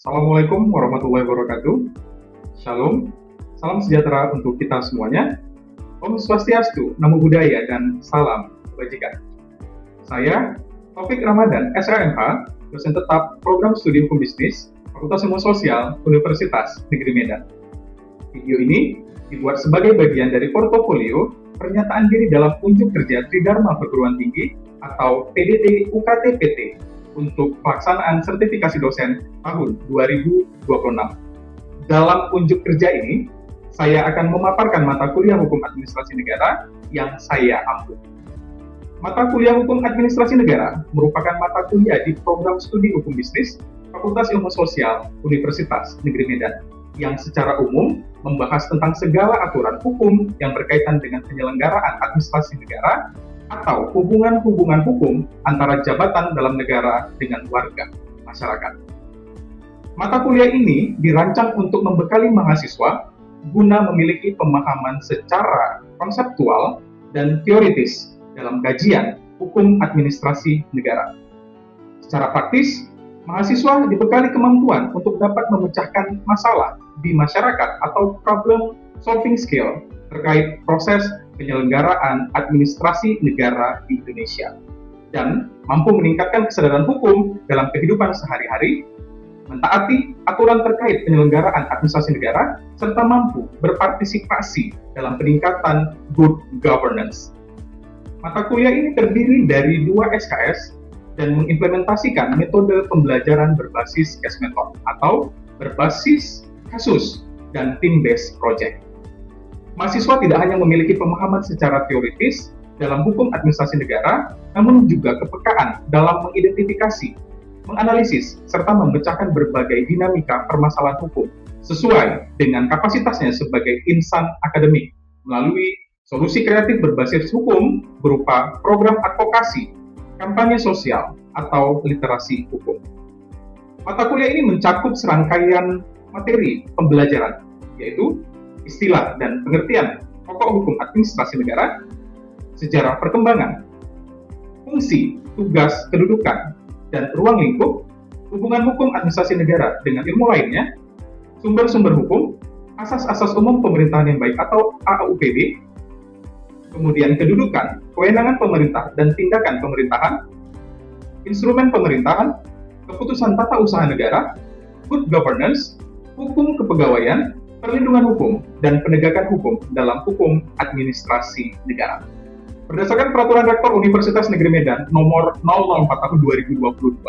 Assalamualaikum warahmatullahi wabarakatuh. Shalom, salam sejahtera untuk kita semuanya. Om Swastiastu, Namo Buddhaya, dan salam kebajikan. Saya Taufik Ramadan, SHMH, dosen tetap Program Studi Hukum Bisnis, Fakultas Ilmu Sosial, Universitas Negeri Medan. Video ini dibuat sebagai bagian dari portofolio pernyataan diri dalam unjuk kerja Tridharma Perguruan Tinggi atau PDT UKT PT untuk pelaksanaan sertifikasi dosen tahun 2026. Dalam unjuk kerja ini, saya akan memaparkan mata kuliah Hukum Administrasi Negara yang saya ambil. Mata kuliah Hukum Administrasi Negara merupakan mata kuliah di Program Studi Hukum Bisnis Fakultas Ilmu Sosial Universitas Negeri Medan yang secara umum membahas tentang segala aturan hukum yang berkaitan dengan penyelenggaraan administrasi negara atau hubungan-hubungan hukum antara jabatan dalam negara dengan warga masyarakat. Mata kuliah ini dirancang untuk membekali mahasiswa guna memiliki pemahaman secara konseptual dan teoritis dalam kajian hukum administrasi negara. Secara praktis, mahasiswa dibekali kemampuan untuk dapat memecahkan masalah di masyarakat atau problem solving skill terkait proses penyelenggaraan administrasi negara di Indonesia dan mampu meningkatkan kesadaran hukum dalam kehidupan sehari-hari, mentaati aturan terkait penyelenggaraan administrasi negara, serta mampu berpartisipasi dalam peningkatan good governance. Mata kuliah ini terdiri dari 2 SKS dan mengimplementasikan metode pembelajaran berbasis case method atau berbasis kasus dan team-based project. Mahasiswa tidak hanya memiliki pemahaman secara teoritis dalam hukum administrasi negara, namun juga kepekaan dalam mengidentifikasi, menganalisis, serta memecahkan berbagai dinamika permasalahan hukum sesuai dengan kapasitasnya sebagai insan akademik melalui solusi kreatif berbasis hukum berupa program advokasi, kampanye sosial, atau literasi hukum. Mata kuliah ini mencakup serangkaian materi pembelajaran, yaitu istilah dan pengertian pokok hukum administrasi negara, sejarah perkembangan, fungsi, tugas, kedudukan, dan ruang lingkup, hubungan hukum administrasi negara dengan ilmu lainnya, sumber-sumber hukum, asas-asas umum pemerintahan yang baik atau AAUPB, kemudian kedudukan, kewenangan pemerintah dan tindakan pemerintahan, instrumen pemerintahan, keputusan tata usaha negara, good governance, hukum kepegawaian, perlindungan hukum, dan penegakan hukum dalam hukum administrasi negara. Berdasarkan Peraturan Rektor Universitas Negeri Medan nomor 004 tahun 2022,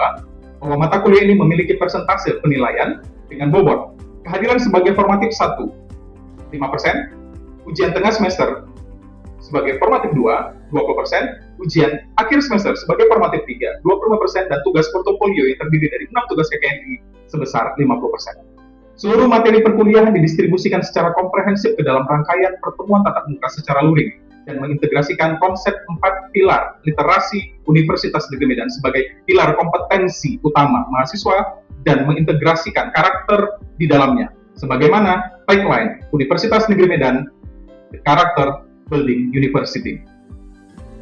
bahwa mata kuliah ini memiliki persentase penilaian dengan bobot kehadiran sebagai formatif 1, 5%, ujian tengah semester sebagai formatif 2, 20%, ujian akhir semester sebagai formatif 3, 25%, dan tugas portofolio yang terdiri dari 6 tugas KKNI sebesar 50%. Seluruh materi perkuliahan didistribusikan secara komprehensif ke dalam rangkaian pertemuan tatap muka secara luring dan mengintegrasikan konsep 4 pilar literasi Universitas Negeri Medan sebagai pilar kompetensi utama mahasiswa dan mengintegrasikan karakter di dalamnya. Sebagaimana tagline Universitas Negeri Medan, The Character Building University.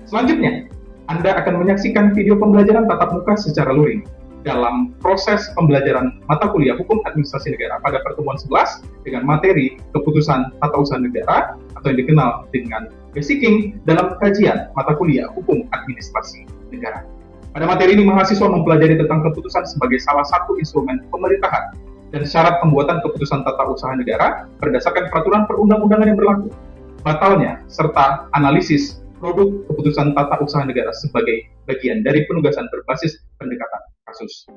Selanjutnya, Anda akan menyaksikan video pembelajaran tatap muka secara luring dalam proses pembelajaran mata kuliah Hukum Administrasi Negara pada pertemuan 11 dengan materi keputusan tata usaha negara atau yang dikenal dengan basicing dalam kajian mata kuliah Hukum Administrasi Negara. Pada materi ini, mahasiswa mempelajari tentang keputusan sebagai salah satu instrumen pemerintahan dan syarat pembuatan keputusan tata usaha negara berdasarkan peraturan perundang-undangan yang berlaku, batalnya, serta analisis produk keputusan tata usaha negara sebagai bagian dari penugasan berbasis pendekatan kasus.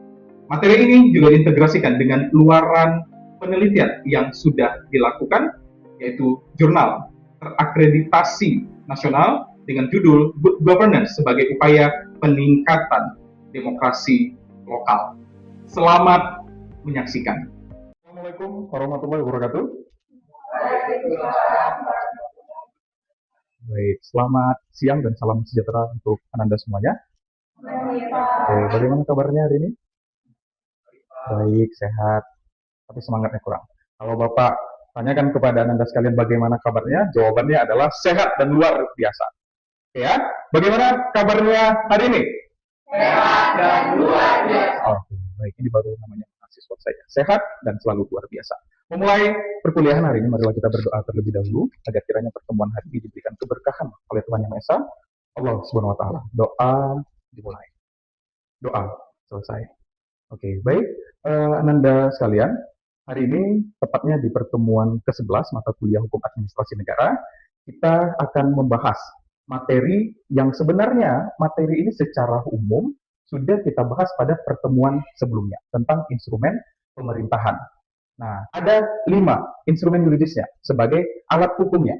Materi ini juga diintegrasikan dengan luaran penelitian yang sudah dilakukan, yaitu jurnal terakreditasi nasional dengan judul Good Governance sebagai upaya peningkatan demokrasi lokal. Selamat menyaksikan. Assalamualaikum warahmatullahi wabarakatuh. Baik, selamat siang dan salam sejahtera untuk Anda semuanya. Bagaimana kabarnya hari ini? Baik, sehat, tapi semangatnya kurang. Kalau Bapak tanyakan kepada Anda sekalian bagaimana kabarnya, jawabannya adalah sehat dan luar biasa. Ya, bagaimana kabarnya hari ini? Sehat dan luar biasa. Oke, baik, ini baru namanya mahasiswa saya sehat dan selalu luar biasa. Memulai perkuliahan hari ini, marilah kita berdoa terlebih dahulu agar kiranya pertemuan hari ini diberikan keberkahan oleh Tuhan Yang Maha Esa, Allah Subhanahu Wa Taala. Doa dimulai. Doa selesai. Oke, baik, Ananda sekalian, hari ini tepatnya di pertemuan ke-11 mata kuliah Hukum Administrasi Negara, kita akan membahas materi yang sebenarnya materi ini secara umum sudah kita bahas pada pertemuan sebelumnya tentang instrumen pemerintahan. Nah, ada 5 instrumen yuridisnya sebagai alat hukumnya.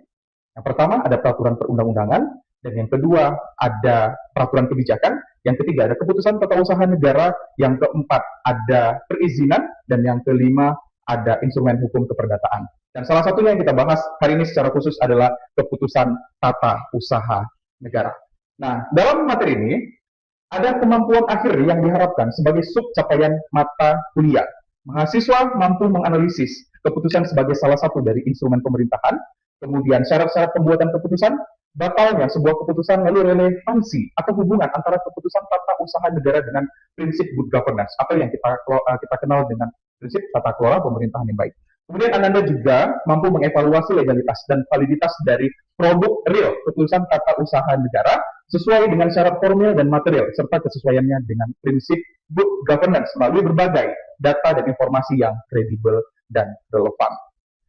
Yang pertama ada peraturan perundang-undangan, dan yang kedua ada peraturan kebijakan, yang ketiga ada keputusan tata usaha negara, yang keempat ada perizinan, dan yang kelima ada instrumen hukum keperdataan. Dan salah satunya yang kita bahas hari ini secara khusus adalah keputusan tata usaha negara. Nah, dalam materi ini ada kemampuan akhir yang diharapkan sebagai sub capaian mata kuliah. Mahasiswa mampu menganalisis keputusan sebagai salah satu dari instrumen pemerintahan, kemudian syarat-syarat pembuatan keputusan, batalnya sebuah keputusan, lalu relevansi atau hubungan antara keputusan tata usaha negara dengan prinsip good governance atau yang kita kenal dengan prinsip tata kelola pemerintahan yang baik. Kemudian Ananda juga mampu mengevaluasi legalitas dan validitas dari produk real keputusan tata usaha negara sesuai dengan syarat formil dan material serta kesesuaiannya dengan prinsip good governance melalui berbagai data dan informasi yang kredibel dan relevan.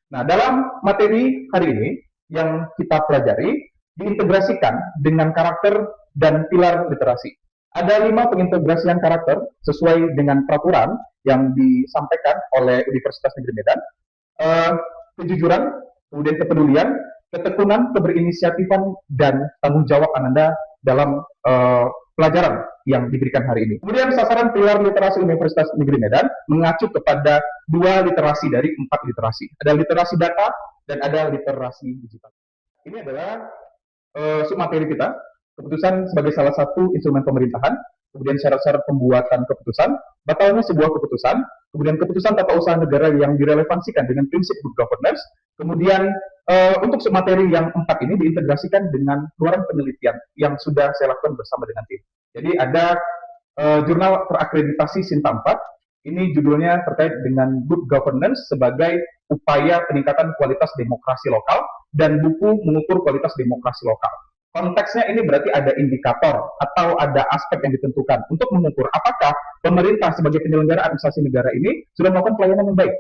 Nah, dalam materi hari ini yang kita pelajari diintegrasikan dengan karakter dan pilar literasi. Ada 5 pengintegrasian karakter sesuai dengan peraturan yang disampaikan oleh Universitas Negeri Medan. Kejujuran, kemudian kepedulian, ketekunan, keberinisiatifan, dan tanggung jawab Ananda dalam pelajaran yang diberikan hari ini. Kemudian sasaran pilar literasi Universitas Negeri Medan mengacu kepada 2 literasi dari 4 literasi. Ada literasi data dan ada literasi digital. Ini adalah submateri kita, keputusan sebagai salah satu instrumen pemerintahan, kemudian syarat-syarat pembuatan keputusan, batalnya sebuah keputusan, kemudian keputusan tata usaha negara yang direlevansikan dengan prinsip good governance, kemudian untuk submateri yang 4 ini diintegrasikan dengan keluaran penelitian yang sudah saya lakukan bersama dengan tim. Jadi ada jurnal terakreditasi Sinta 4, ini judulnya terkait dengan good governance sebagai upaya peningkatan kualitas demokrasi lokal dan buku mengukur kualitas demokrasi lokal. Konteksnya ini berarti ada indikator atau ada aspek yang ditentukan untuk mengukur apakah pemerintah sebagai penyelenggara administrasi negara ini sudah melakukan pelayanan yang baik.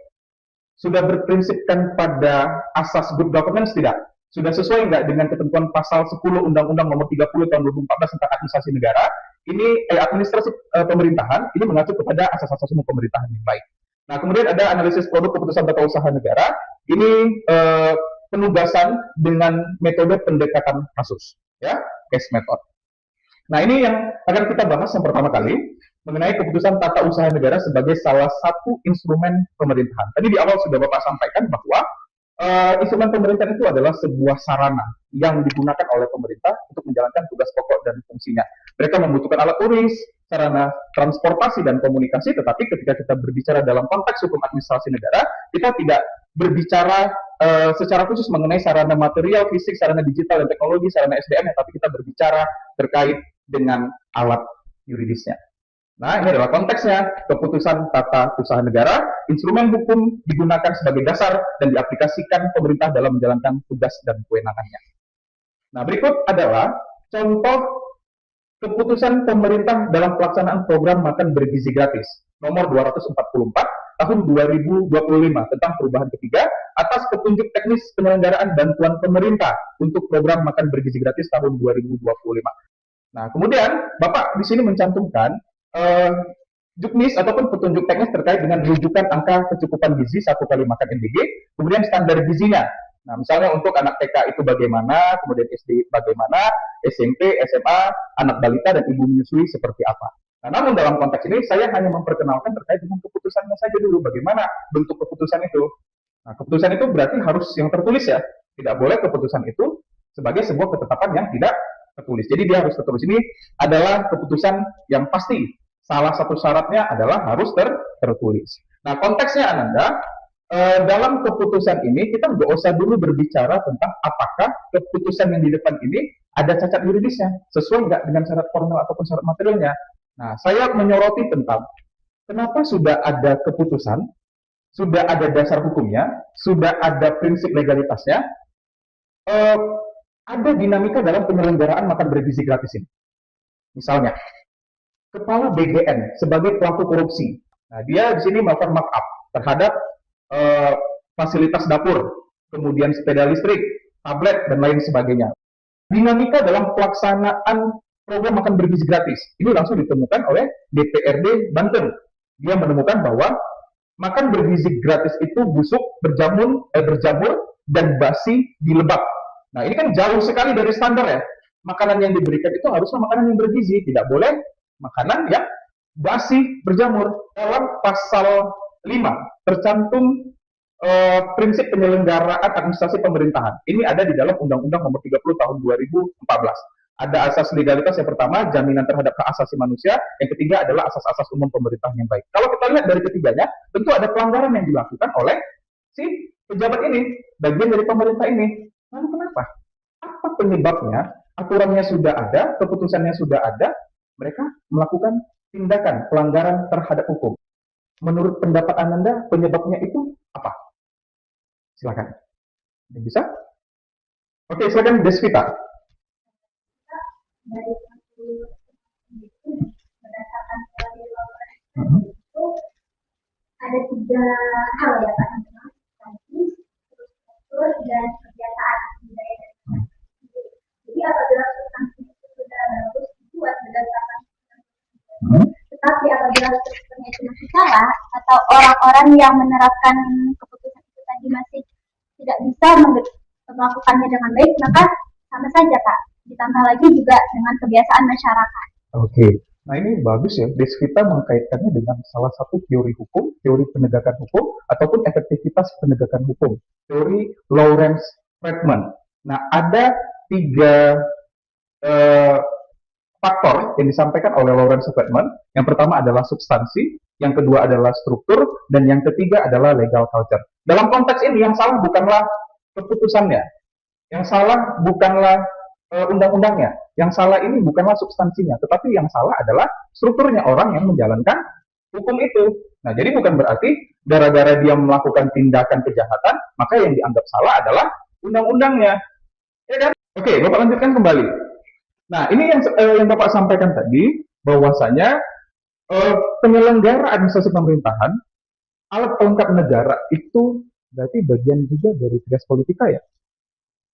Sudah berprinsipkan pada asas good governance tidak? Sudah sesuai nggak dengan ketentuan pasal 10 Undang-Undang Nomor 30 Tahun 2014 tentang administrasi negara? Ini administrasi pemerintahan ini mengacu kepada asas-asas umum pemerintahan yang baik. Nah, kemudian ada analisis produk keputusan tata usaha negara. Ini penugasan dengan metode pendekatan kasus, ya, case method. Nah, ini yang akan kita bahas yang pertama kali mengenai keputusan tata usaha negara sebagai salah satu instrumen pemerintahan. Tadi di awal sudah Bapak sampaikan bahwa instrumen pemerintahan itu adalah sebuah sarana yang digunakan oleh pemerintah untuk menjalankan tugas pokok dan fungsinya. Mereka membutuhkan alat tulis, sarana transportasi dan komunikasi, tetapi ketika kita berbicara dalam konteks hukum administrasi negara, kita tidak berbicara secara khusus mengenai sarana material, fisik, sarana digital dan teknologi, sarana SDM, tapi kita berbicara terkait dengan alat yuridisnya. Nah, ini adalah konteksnya, keputusan tata usaha negara, instrumen hukum digunakan sebagai dasar dan diaplikasikan pemerintah dalam menjalankan tugas dan kewenangannya. Nah, berikut adalah contoh keputusan pemerintah dalam pelaksanaan program makan bergizi gratis nomor 244 tahun 2025 tentang perubahan ketiga atas petunjuk teknis penyelenggaraan bantuan pemerintah untuk program makan bergizi gratis tahun 2025. Nah, kemudian Bapak di sini mencantumkan juknis ataupun petunjuk teknis terkait dengan rujukan angka kecukupan gizi 1 kali makan MBG, kemudian standar gizinya. Nah, misalnya untuk anak TK itu bagaimana, kemudian SD bagaimana, SMP, SMA, anak balita dan ibu menyusui seperti apa. Nah, namun dalam konteks ini saya hanya memperkenalkan terkait dengan keputusannya saja dulu, bagaimana bentuk keputusan itu. Nah, keputusan itu berarti harus yang tertulis ya, tidak boleh keputusan itu sebagai sebuah ketetapan yang tidak tertulis. Jadi dia harus tertulis. Ini adalah keputusan yang pasti. Salah satu syaratnya adalah harus tertulis. Nah, konteksnya Ananda, dalam keputusan ini kita nggak usah dulu berbicara tentang apakah keputusan yang di depan ini ada cacat yuridisnya, sesuai nggak dengan syarat formal ataupun syarat materialnya. Nah, saya menyoroti tentang Kenapa sudah ada keputusan, sudah ada dasar hukumnya, sudah ada prinsip legalitasnya, eh, ada dinamika dalam penyelenggaraan makan bergizi gratis ini. Misalnya, kepala BGN sebagai pelaku korupsi. Nah, dia di sini melakukan markup terhadap eh, fasilitas dapur, kemudian sepeda listrik, tablet, dan lain sebagainya. Dinamika dalam pelaksanaan program makan bergizi gratis ini langsung ditemukan oleh DPRD Banten. Dia menemukan bahwa makan bergizi gratis itu busuk, berjamur, dan basi di lebak. Nah, ini kan jauh sekali dari standar ya. Makanan yang diberikan itu harusnya makanan yang bergizi, tidak boleh makanan yang basi, berjamur. Dalam pasal 5 tercantum prinsip penyelenggaraan administrasi pemerintahan. Ini ada di dalam Undang-Undang Nomor 30 Tahun 2014. Ada asas legalitas yang pertama, jaminan terhadap hak asasi manusia. Yang ketiga adalah asas-asas umum pemerintahan yang baik. Kalau kita lihat dari ketiganya, tentu ada pelanggaran yang dilakukan oleh si pejabat ini, bagian dari pemerintah ini. Lalu kenapa? Apa penyebabnya? Aturannya sudah ada, keputusannya sudah ada, mereka melakukan tindakan pelanggaran terhadap hukum. Menurut pendapat Anda, penyebabnya itu apa? Silakan. Bisa? Oke, silakan Desvita. Dari itu berdasarkan teori itu ada 3 hal ya Pak, tadi struktur dan kebiasaan budaya. Jadi apabila substansi itu sudah bagus dibuat berdasarkan tetapi apabila strukturnya itu masih salah atau orang-orang yang menerapkan keputusan itu tadi masih tidak bisa melakukannya dengan baik, maka sama saja Pak. Ditambah lagi juga dengan kebiasaan masyarakat. Oke, nah ini bagus ya. Desvita mengkaitkannya dengan salah satu teori hukum, teori penegakan hukum, ataupun efektivitas penegakan hukum, teori Lawrence Friedman. Nah, ada 3 faktor yang disampaikan oleh Lawrence Friedman. Yang pertama adalah substansi, yang kedua adalah struktur, dan yang ketiga adalah legal culture. Dalam konteks ini yang salah bukanlah keputusannya, yang salah bukanlah undang-undangnya. Yang salah ini bukanlah substansinya, tetapi yang salah adalah strukturnya orang yang menjalankan hukum itu. Nah, jadi bukan berarti gara-gara dia melakukan tindakan kejahatan, maka yang dianggap salah adalah undang-undangnya. Ya kan? Oke, Bapak lanjutkan kembali. Nah, ini yang Bapak sampaikan tadi, bahwasanya penyelenggara administrasi pemerintahan, alat pelengkap negara itu berarti bagian juga dari tugas politika ya.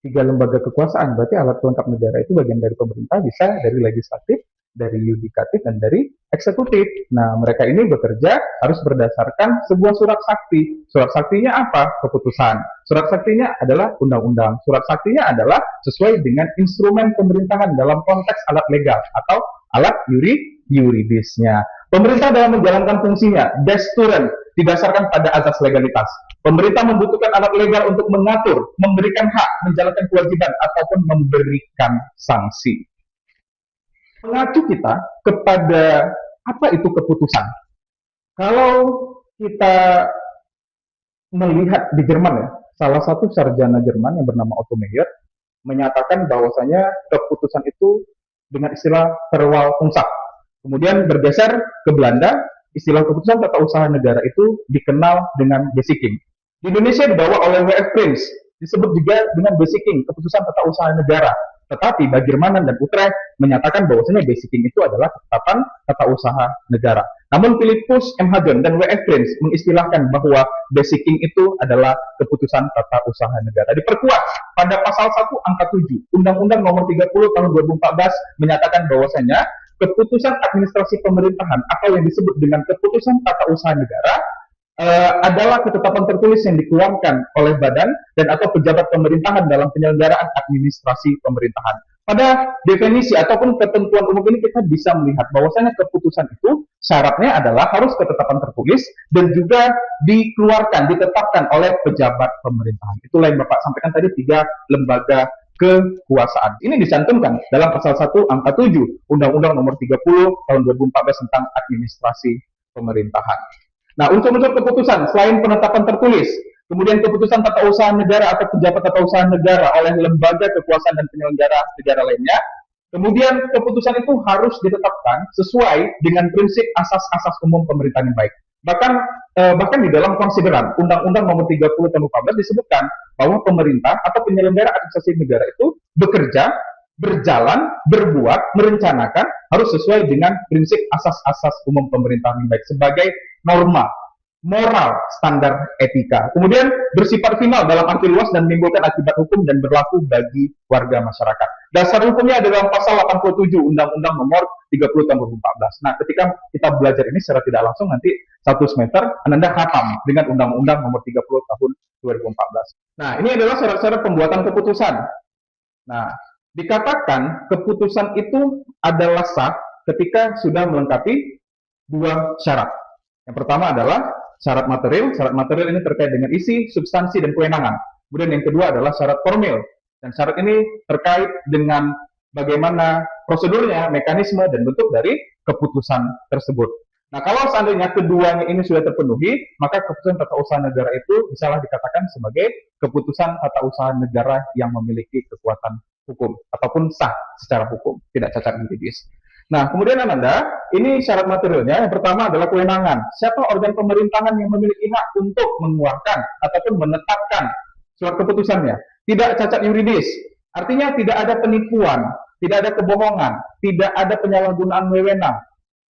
3 lembaga kekuasaan, berarti alat pelengkap negara itu bagian dari pemerintah, bisa dari legislatif, dari yudikatif, dan dari eksekutif. Nah, mereka ini bekerja harus berdasarkan sebuah surat sakti. Surat saktinya apa? Keputusan. Surat saktinya adalah undang-undang. Surat saktinya adalah sesuai dengan instrumen pemerintahan dalam konteks alat legal atau alat yuridisnya. Pemerintah dalam menjalankan fungsinya, desturen, didasarkan pada azas legalitas. Pemerintah membutuhkan alat legal untuk mengatur, memberikan hak, menjalankan kewajiban, ataupun memberikan sanksi. Mengacu kita kepada apa itu keputusan. Kalau kita melihat di Jerman ya, salah satu sarjana Jerman yang bernama Otto Meyer menyatakan bahwasanya keputusan itu dengan istilah Verwaltungsakt. Kemudian bergeser ke Belanda, istilah keputusan tata usaha negara itu dikenal dengan Besicking. Di Indonesia dibawa oleh W.F. Prince, disebut juga dengan Besicking, keputusan tata usaha negara. Tetapi Bagirmanan dan Utrecht menyatakan bahwasanya Besicking itu adalah ketetapan tata usaha negara. Namun Philippus M. Hagen dan W.F. Prince mengistilahkan bahwa Besicking itu adalah keputusan tata usaha negara. Diperkuat pada pasal 1 angka 7 Undang-Undang Nomor 30 Tahun 2014 menyatakan bahwasanya keputusan administrasi pemerintahan atau yang disebut dengan keputusan tata usaha negara adalah ketetapan tertulis yang dikeluarkan oleh badan dan atau pejabat pemerintahan dalam penyelenggaraan administrasi pemerintahan. Pada definisi ataupun ketentuan umum ini kita bisa melihat bahwasanya keputusan itu syaratnya adalah harus ketetapan tertulis dan juga dikeluarkan, ditetapkan oleh pejabat pemerintahan. Itulah yang Bapak sampaikan tadi 3 lembaga kekuasaan. Ini dicantumkan dalam pasal 1 angka 7 Undang-Undang Nomor 30 Tahun 2014 tentang administrasi pemerintahan. Nah, unsur-unsur keputusan selain penetapan tertulis, kemudian keputusan tata usaha negara atau pejabat tata usaha negara oleh lembaga kekuasaan dan penyelenggara negara lainnya, Kemudian keputusan itu harus ditetapkan sesuai dengan prinsip asas-asas umum pemerintahan yang baik. Bahkan di dalam konsideran Undang-Undang Nomor 30 Tahun 2014 disebutkan bahwa pemerintah atau penyelenggara administrasi negara itu bekerja, berjalan, berbuat, merencanakan harus sesuai dengan prinsip asas-asas umum pemerintahan yang baik sebagai norma moral, standar etika. Kemudian bersifat final dalam arti luas dan menimbulkan akibat hukum dan berlaku bagi warga masyarakat. Dasar hukumnya adalah pasal 87 Undang-Undang Nomor 30 Tahun 2014. Nah, ketika kita belajar ini secara tidak langsung nanti satu semester Anda khatam dengan Undang-Undang Nomor 30 Tahun 2014. Nah, ini adalah syarat-syarat pembuatan keputusan. Nah, dikatakan keputusan itu adalah sah ketika sudah melengkapi dua syarat. Yang pertama adalah syarat material. Syarat material ini terkait dengan isi, substansi, dan kewenangan. Kemudian yang kedua adalah syarat formil. Dan syarat ini terkait dengan bagaimana prosedurnya, mekanisme, dan bentuk dari keputusan tersebut. Nah, kalau seandainya keduanya ini sudah terpenuhi, maka keputusan tata usaha negara itu bisalah dikatakan sebagai keputusan tata usaha negara yang memiliki kekuatan hukum ataupun sah secara hukum, tidak cacat juridis. Nah, kemudian Ananda, ini syarat materialnya. Yang pertama adalah kewenangan. Siapa organ pemerintahan yang memiliki hak untuk mengeluarkan ataupun menetapkan surat keputusannya? Tidak cacat yuridis. Artinya tidak ada penipuan, tidak ada kebohongan, tidak ada penyalahgunaan wewenang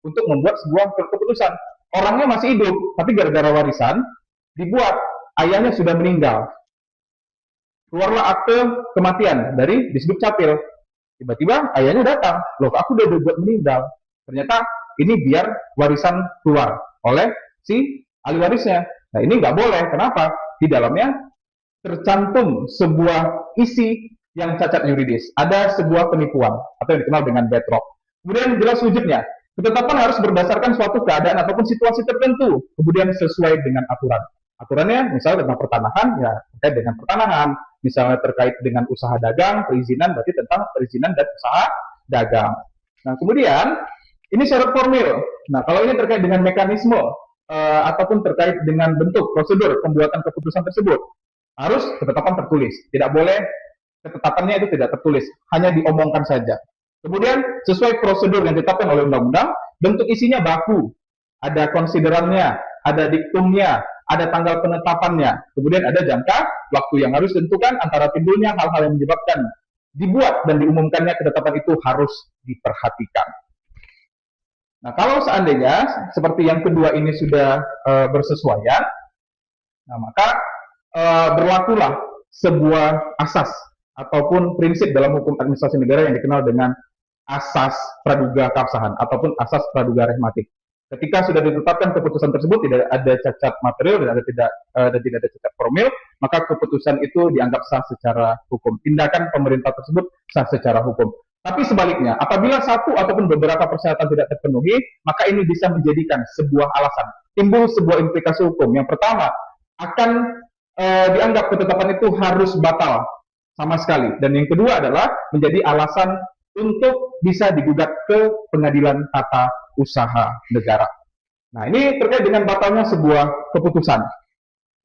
untuk membuat sebuah surat keputusan. Orangnya masih hidup, tapi gara-gara warisan dibuat, ayahnya sudah meninggal. Keluarlah akte kematian dari Disduk Capil. Tiba-tiba ayahnya datang, loh aku udah buat meninggal. Ternyata ini biar warisan keluar oleh si ahli warisnya. Nah, ini nggak boleh. Kenapa? Di dalamnya tercantum sebuah isi yang cacat yuridis. Ada sebuah penipuan atau yang dikenal dengan bedrock. Kemudian jelas wujudnya. Ketetapan harus berdasarkan suatu keadaan ataupun situasi tertentu. Kemudian sesuai dengan aturan. Aturannya misalnya tentang pertanahan, ya terkait dengan pertanahan. Misalnya terkait dengan usaha dagang, perizinan, berarti tentang perizinan dan usaha dagang. Nah, kemudian ini syarat formil. Nah, kalau ini terkait dengan mekanisme ataupun terkait dengan bentuk prosedur pembuatan keputusan tersebut, harus ketetapan tertulis. Tidak boleh ketetapannya itu tidak tertulis, hanya diomongkan saja. Kemudian sesuai prosedur yang ditetapkan oleh undang-undang, bentuk isinya baku, ada konsiderannya, ada diktumnya, ada tanggal penetapannya, kemudian ada jangka waktu yang harus ditentukan antara timbulnya hal-hal yang menyebabkan dibuat dan diumumkannya ketetapan itu harus diperhatikan. Nah, kalau seandainya seperti yang kedua ini sudah bersesuaian, nah maka berlakulah sebuah asas ataupun prinsip dalam hukum administrasi negara yang dikenal dengan asas praduga keabsahan ataupun asas praduga rehmatik. Ketika sudah ditetapkan keputusan tersebut tidak ada cacat material dan tidak ada cacat formil, maka keputusan itu dianggap sah secara hukum. Tindakan pemerintah tersebut sah secara hukum. Tapi sebaliknya, apabila satu ataupun beberapa persyaratan tidak terpenuhi, maka ini bisa menjadikan sebuah alasan, timbul sebuah implikasi hukum. Yang pertama, akan dianggap ketetapan itu harus batal sama sekali. Dan yang kedua adalah menjadi alasan untuk bisa digugat ke pengadilan tata usaha negara. Nah, ini terkait dengan batalnya sebuah keputusan.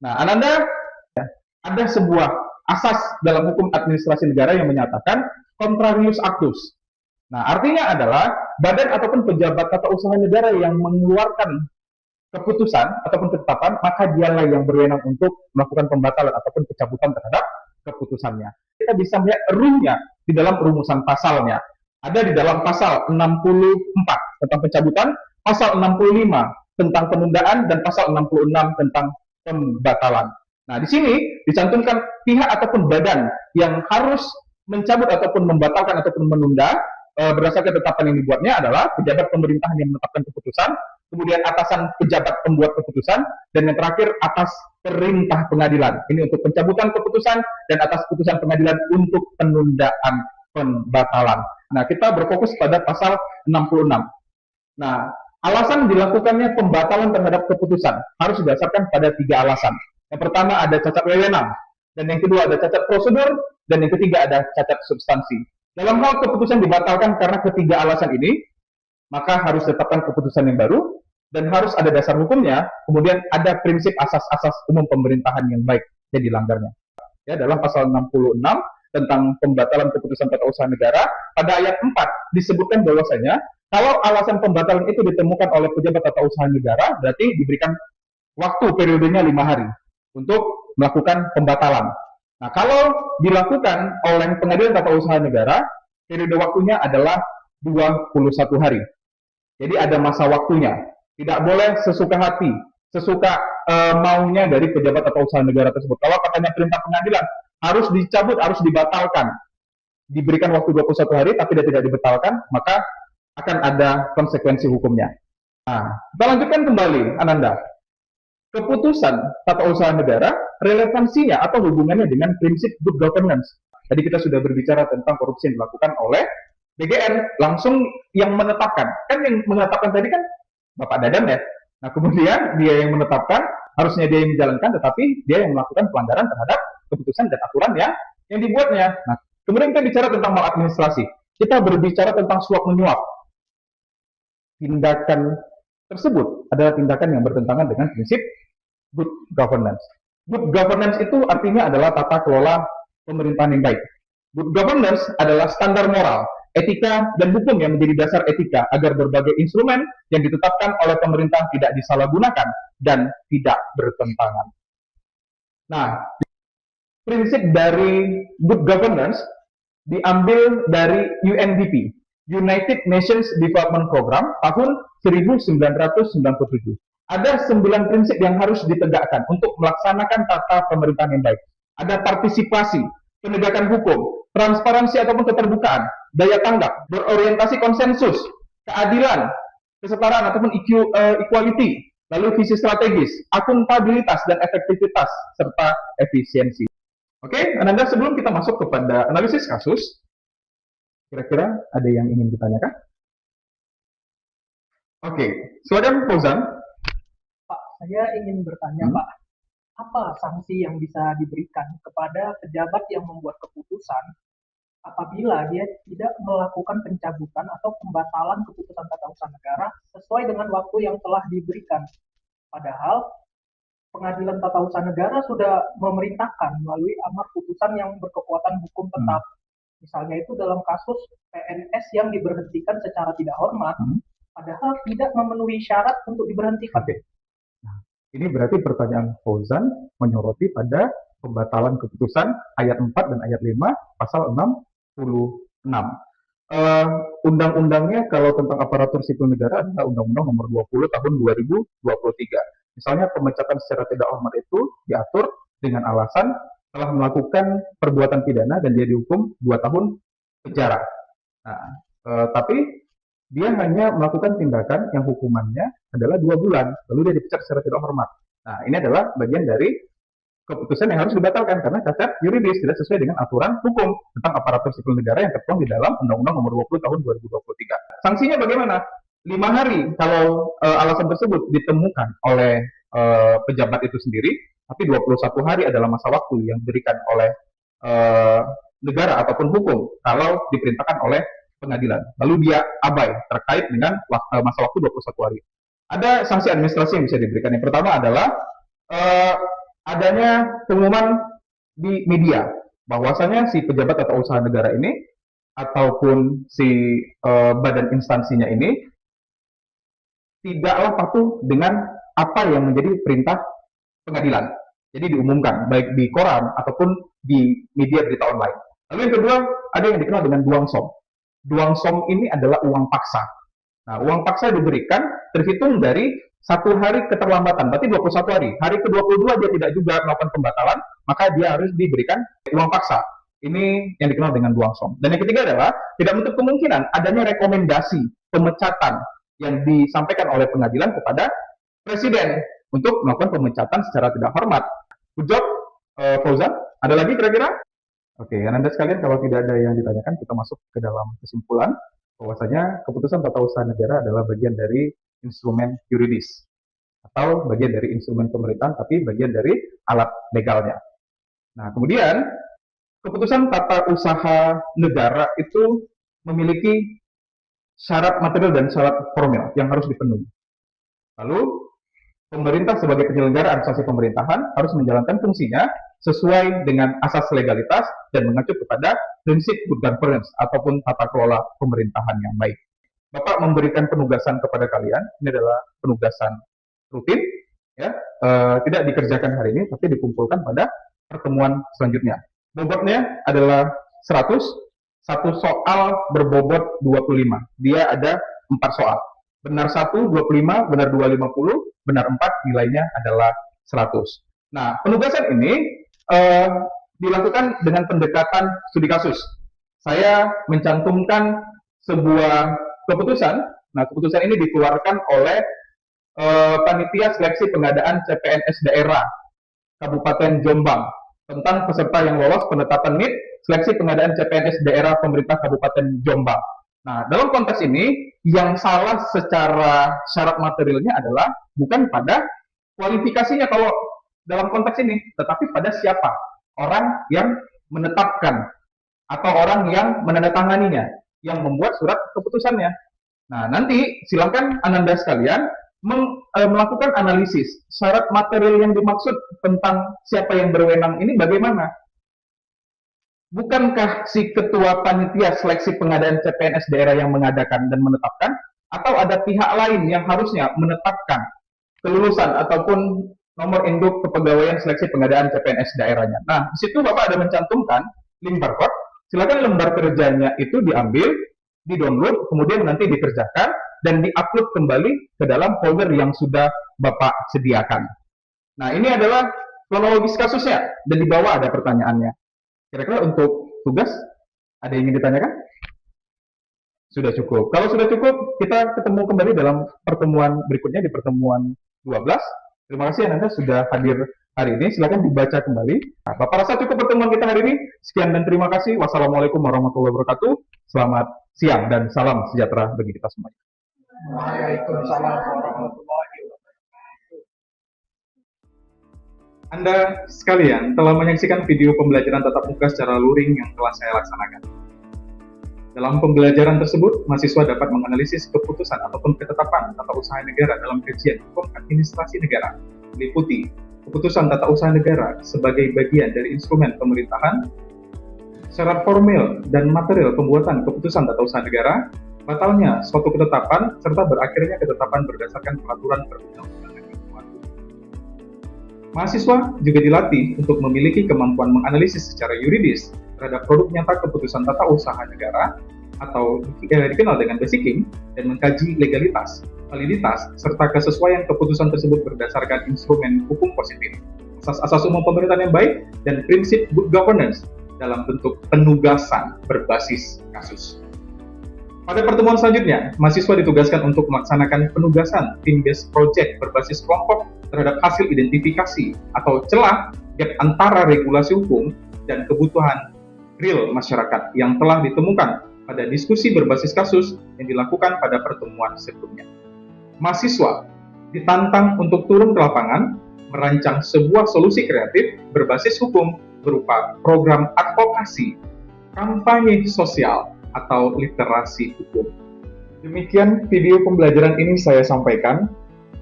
Nah, Ananda, ada sebuah asas dalam hukum administrasi negara yang menyatakan contrarius actus. Nah, artinya adalah badan ataupun pejabat tata usaha negara yang mengeluarkan keputusan ataupun ketetapan, maka dialah yang berwenang untuk melakukan pembatalan ataupun pencabutan terhadap keputusannya. Kita bisa melihat ruhnya di dalam rumusan pasalnya. Ada di dalam pasal 64 tentang pencabutan, pasal 65 tentang penundaan, dan pasal 66 tentang pembatalan. Nah, di sini dicantumkan pihak ataupun badan yang harus mencabut ataupun membatalkan ataupun menunda berdasarkan ketetapan yang dibuatnya adalah pejabat pemerintahan yang menetapkan keputusan, kemudian atasan pejabat pembuat keputusan, dan yang terakhir atas perintah pengadilan. Ini untuk pencabutan keputusan dan atas putusan pengadilan untuk penundaan pembatalan. Nah, kita berfokus pada pasal 66. Nah, alasan dilakukannya pembatalan terhadap keputusan harus didasarkan pada 3 alasan. Yang pertama ada cacat wewenang, dan yang kedua ada cacat prosedur, dan yang ketiga ada cacat substansi. Dalam hal keputusan dibatalkan karena ketiga alasan ini, maka harus ditetapkan keputusan yang baru, dan harus ada dasar hukumnya, kemudian ada prinsip asas-asas umum pemerintahan yang baik yang dilanggarnya. Ya, dalam pasal 66 tentang pembatalan keputusan tata usaha negara, pada ayat 4 disebutkan bahwasanya kalau alasan pembatalan itu ditemukan oleh pejabat tata usaha negara, berarti diberikan waktu periodenya 5 hari untuk melakukan pembatalan. Nah, kalau dilakukan oleh pengadilan tata usaha negara, periode waktunya adalah 21 hari. Jadi ada masa waktunya. Tidak boleh sesuka hati, sesuka maunya dari pejabat atau usaha negara tersebut. Kalau katanya perintah pengadilan harus dicabut, harus dibatalkan, diberikan waktu 21 hari tapi tidak dibatalkan, maka akan ada konsekuensi hukumnya. Nah, kita lanjutkan kembali, Ananda. Keputusan tata usaha negara, relevansinya atau hubungannya dengan prinsip good governance. Tadi kita sudah berbicara tentang korupsi yang dilakukan oleh BGN, langsung yang menetapkan. Kan yang menetapkan tadi kan Bapak Dadan ya. Nah, kemudian dia yang menetapkan, harusnya dia yang menjalankan, tetapi dia yang melakukan pelanggaran terhadap keputusan dan aturan yang dibuatnya. Nah, kemudian kita bicara tentang maladministrasi. Kita berbicara tentang suap menyuap. Tindakan tersebut adalah tindakan yang bertentangan dengan prinsip good governance. Good governance itu artinya adalah tata kelola pemerintahan yang baik. Good governance adalah standar moral, etika, dan hukum yang menjadi dasar etika agar berbagai instrumen yang ditetapkan oleh pemerintah tidak disalahgunakan dan tidak bertentangan. Nah, prinsip dari good governance diambil dari UNDP, United Nations Development Program, tahun 1997. Ada 9 prinsip yang harus ditegakkan untuk melaksanakan tata pemerintahan yang baik. Ada partisipasi, penegakan hukum, transparansi ataupun keterbukaan, daya tanggap, berorientasi konsensus, keadilan, kesetaraan ataupun equality, lalu visi strategis, akuntabilitas dan efektivitas, serta efisiensi. Oke, Ananda, sebelum kita masuk kepada analisis kasus, kira-kira ada yang ingin ditanyakan? Oke, silakan Fauzan. Pak, saya ingin bertanya, Pak, apa sanksi yang bisa diberikan kepada pejabat yang membuat keputusan apabila dia tidak melakukan pencabutan atau pembatalan keputusan tata usaha negara sesuai dengan waktu yang telah diberikan? Padahal pengadilan tata usaha negara sudah memerintahkan melalui amar putusan yang berkekuatan hukum tetap. Misalnya itu dalam kasus PNS yang diberhentikan secara tidak hormat, padahal tidak memenuhi syarat untuk diberhentikan. Oke. Nah, ini berarti pertanyaan Fauzan menyoroti pada pembatalan keputusan ayat 4 dan ayat 5 pasal 66. Undang-undangnya kalau tentang aparatur sipil negara adalah Undang-Undang Nomor 20 Tahun 2023. Misalnya pemecatan secara tidak hormat itu diatur dengan alasan telah melakukan perbuatan pidana dan dia dihukum 2 tahun penjara. Nah, tapi dia hanya melakukan tindakan yang hukumannya adalah 2 bulan, lalu dia dipecat secara tidak hormat. Nah, ini adalah bagian dari keputusan yang harus dibatalkan karena cacat yuridis, tidak sesuai dengan aturan hukum tentang aparatur sipil negara yang tertuang di dalam Undang-Undang Nomor 20 Tahun 2023. Sanksinya bagaimana? 5 hari kalau alasan tersebut ditemukan oleh pejabat itu sendiri, tapi 21 hari adalah masa waktu yang diberikan oleh negara ataupun hukum kalau diperintahkan oleh pengadilan. Lalu dia abai terkait dengan masa waktu 21 hari. Ada sanksi administrasi yang bisa diberikan. Yang pertama adalah adanya pengumuman di media bahwasanya si pejabat atau usaha negara ini ataupun si badan instansinya ini tidaklah patuh dengan apa yang menjadi perintah pengadilan. Jadi diumumkan baik di koran ataupun di media berita online. Lalu yang kedua ada yang dikenal dengan duang som. Duang som ini adalah uang paksa. Nah, uang paksa diberikan terhitung dari 1 hari keterlambatan, berarti 21 hari. Hari ke-22 dia tidak juga melakukan pembatalan, maka dia harus diberikan uang paksa. Ini yang dikenal dengan duang som. Dan yang ketiga adalah tidak menutup kemungkinan adanya rekomendasi pemecatan yang disampaikan oleh pengadilan kepada presiden untuk melakukan pemecatan secara tidak hormat. Good job, Fauzan. Ada lagi kira-kira? Oke, Anda sekalian, kalau tidak ada yang ditanyakan, kita masuk ke dalam kesimpulan bahwasanya keputusan tata usaha negara adalah bagian dari instrumen yuridis atau bagian dari instrumen pemerintahan, tapi bagian dari alat legalnya. Nah, kemudian keputusan tata usaha negara itu memiliki syarat material dan syarat formil yang harus dipenuhi. Lalu pemerintah sebagai penyelenggara administrasi pemerintahan harus menjalankan fungsinya sesuai dengan asas legalitas dan mengacu kepada prinsip good governance ataupun tata kelola pemerintahan yang baik. Bapak memberikan penugasan kepada kalian, ini adalah penugasan rutin, ya, tidak dikerjakan hari ini, tapi dikumpulkan pada pertemuan selanjutnya. Bobotnya adalah 100, satu soal berbobot 25. Dia ada 4 soal. Benar 1, 25, benar 2, 50, benar 4, nilainya adalah 100. Nah, penugasan ini dilakukan dengan pendekatan studi kasus. Saya mencantumkan sebuah keputusan. Nah, keputusan ini dikeluarkan oleh Panitia Seleksi Pengadaan CPNS Daerah Kabupaten Jombang tentang peserta yang lolos penetapan NIT Seleksi Pengadaan CPNS Daerah Pemerintah Kabupaten Jombang. Nah, dalam konteks ini, yang salah secara syarat materialnya adalah bukan pada kualifikasinya kalau dalam konteks ini, tetapi pada siapa orang yang menetapkan atau orang yang menandatanganinya, yang membuat surat keputusannya. Nah, nanti silakan Ananda sekalian melakukan analisis syarat material yang dimaksud tentang siapa yang berwenang ini bagaimana. Bukankah si ketua panitia seleksi pengadaan CPNS daerah yang mengadakan dan menetapkan, atau ada pihak lain yang harusnya menetapkan kelulusan ataupun nomor induk kepegawaian seleksi pengadaan CPNS daerahnya. Nah, di situ Bapak ada mencantumkan link barcode. Silakan lembar kerjanya itu diambil, di-download, kemudian nanti dikerjakan dan di-upload kembali ke dalam folder yang sudah Bapak sediakan. Nah, ini adalah kronologis kasusnya dan di bawah ada pertanyaannya. Kira-kira untuk tugas ada yang ingin ditanyakan? Sudah cukup. Kalau sudah cukup, kita ketemu kembali dalam pertemuan berikutnya di pertemuan 12. Terima kasih Anda sudah hadir hari ini. Silakan dibaca kembali. Nah, Bapak rasa cukup pertemuan kita hari ini. Sekian dan terima kasih. Wassalamualaikum warahmatullahi wabarakatuh. Selamat siang dan salam sejahtera bagi kita semuanya. Waalaikumsalam warahmatullahi wabarakatuh. Anda sekalian telah menyaksikan video pembelajaran tatap muka secara luring yang telah saya laksanakan. Dalam pembelajaran tersebut, mahasiswa dapat menganalisis keputusan ataupun ketetapan tata usaha negara dalam kajian hukum administrasi negara, meliputi keputusan tata usaha negara sebagai bagian dari instrumen pemerintahan, syarat formil dan material pembuatan keputusan tata usaha negara, batalnya suatu ketetapan, serta berakhirnya ketetapan berdasarkan peraturan perundang-undangan yang berlaku. Mahasiswa juga dilatih untuk memiliki kemampuan menganalisis secara yuridis terhadap produk nyata keputusan tata usaha negara atau dikenal dengan basicing dan mengkaji legalitas, validitas, serta kesesuaian keputusan tersebut berdasarkan instrumen hukum positif, asas-asas umum pemerintahan yang baik, dan prinsip good governance dalam bentuk penugasan berbasis kasus. Pada pertemuan selanjutnya, mahasiswa ditugaskan untuk melaksanakan penugasan team-based project berbasis kelompok terhadap hasil identifikasi atau celah gap antara regulasi hukum dan kebutuhan real masyarakat yang telah ditemukan pada diskusi berbasis kasus yang dilakukan pada pertemuan sebelumnya. Mahasiswa ditantang untuk turun ke lapangan, merancang sebuah solusi kreatif berbasis hukum berupa program advokasi, kampanye sosial, atau literasi hukum. Demikian video pembelajaran ini saya sampaikan.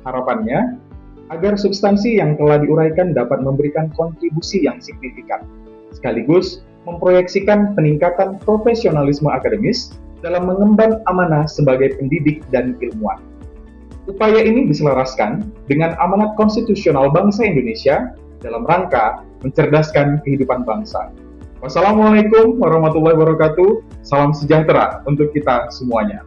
Harapannya, agar substansi yang telah diuraikan dapat memberikan kontribusi yang signifikan, sekaligus memproyeksikan peningkatan profesionalisme akademis dalam mengemban amanah sebagai pendidik dan ilmuwan. Upaya ini diselaraskan dengan amanat konstitusional bangsa Indonesia dalam rangka mencerdaskan kehidupan bangsa. Wassalamualaikum warahmatullahi wabarakatuh. Salam sejahtera untuk kita semuanya.